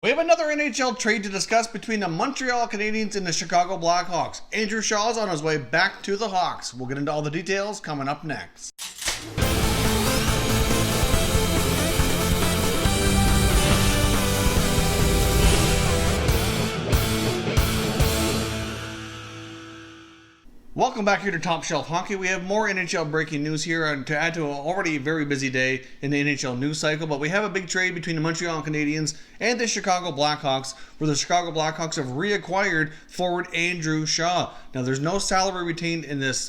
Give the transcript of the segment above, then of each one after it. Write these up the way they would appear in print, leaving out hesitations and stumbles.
We have another NHL trade to discuss between the Montreal Canadiens and the Chicago Blackhawks. Andrew Shaw's on his way back to the Hawks. We'll get into all the details coming up next. Welcome back here to Top Shelf Hockey. We have more NHL breaking news here to add to an already very busy day in the NHL news cycle. But we have a big trade between the Montreal Canadiens and the Chicago Blackhawks, where the Chicago Blackhawks have reacquired forward Andrew Shaw. Now, there's no salary retained in this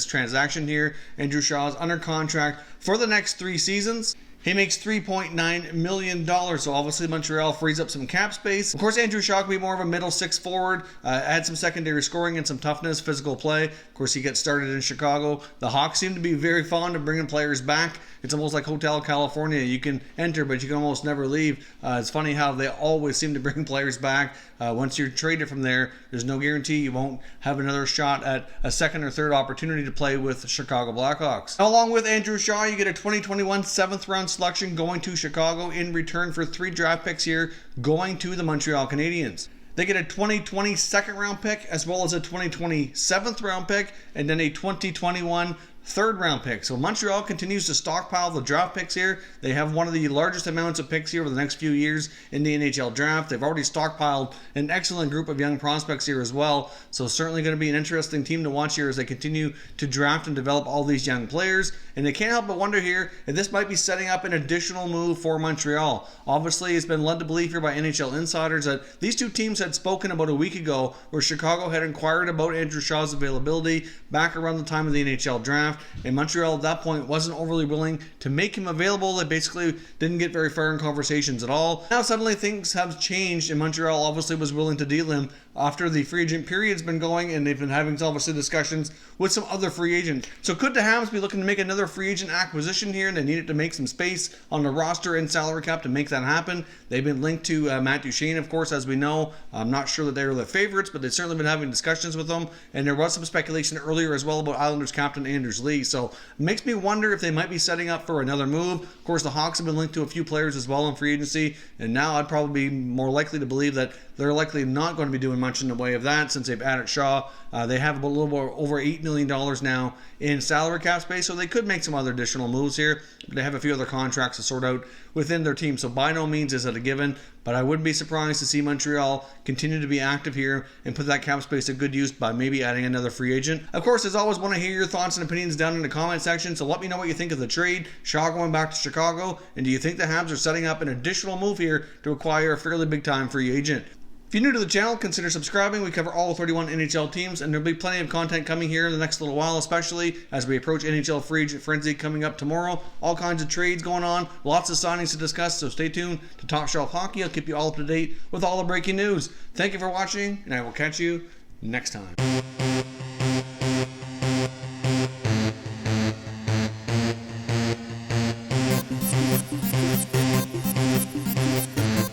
transaction here. Andrew Shaw is under contract for the next 3 seasons. He makes $3.9 million, so obviously Montreal frees up some cap space. Of course, Andrew Shaw can be more of a middle six forward, add some secondary scoring and some toughness, physical play. Of course, he gets started in Chicago. The Hawks seem to be very fond of bringing players back. It's almost like Hotel California. You can enter, but you can almost never leave. It's funny how they always seem to bring players back. Once you're traded from there, there's no guarantee you won't have another shot at a second or third opportunity to play with the Chicago Blackhawks. Now, along with Andrew Shaw, you get a 2021 7th round selection going to Chicago in return for 3 draft picks here going to the Montreal Canadiens. They get a 2020 second round pick as well as a 2020 7th round pick and then a 2021 third round pick. So Montreal continues to stockpile the draft picks here. They have one of the largest amounts of picks here over the next few years in the NHL draft. They've already stockpiled an excellent group of young prospects here as well. So certainly going to be an interesting team to watch here as they continue to draft and develop all these young players. And they can't help but wonder here if this might be setting up an additional move for Montreal. Obviously, it's been led to believe here by NHL insiders that these two teams had spoken about a week ago where Chicago had inquired about Andrew Shaw's availability back around the time of the NHL draft. And Montreal at that point wasn't overly willing to make him available. They basically didn't get very far in conversations at all. Now suddenly things have changed and Montreal obviously was willing to deal him after the free agent period's been going, and they've been having obviously discussions with some other free agents. So could the Habs be looking to make another free agent acquisition here, and they needed to make some space on the roster and salary cap to make that happen? They've been linked to Matt Duchene, of course, as we know. I'm not sure that they were the favorites, but they've certainly been having discussions with them, and there was some speculation earlier as well about Islanders captain Anders Lee. So it makes me wonder if they might be setting up for another move. Of course, the Hawks have been linked to a few players as well in free agency, and now I'd probably be more likely to believe that they're likely not going to be doing much in the way of that since they've added Shaw. They have a little more over $8 million now in salary cap space, so they could make some other additional moves here. They have a few other contracts to sort out within their team, so by no means is it a given, but I wouldn't be surprised to see Montreal continue to be active here and put that cap space to good use by maybe adding another free agent. Of course, as always, want to hear your thoughts and opinions down in the comment section, so let me know what you think of the trade, Shaw going back to Chicago, and do you think the Habs are setting up an additional move here to acquire a fairly big-time free agent? If you're new to the channel, consider subscribing. We cover all 31 NHL teams, and there'll be plenty of content coming here in the next little while, especially as we approach NHL Free Agent Frenzy coming up tomorrow. All kinds of trades going on, lots of signings to discuss, so stay tuned to Top Shelf Hockey. I'll keep you all up to date with all the breaking news. Thank you for watching, and I will catch you next time.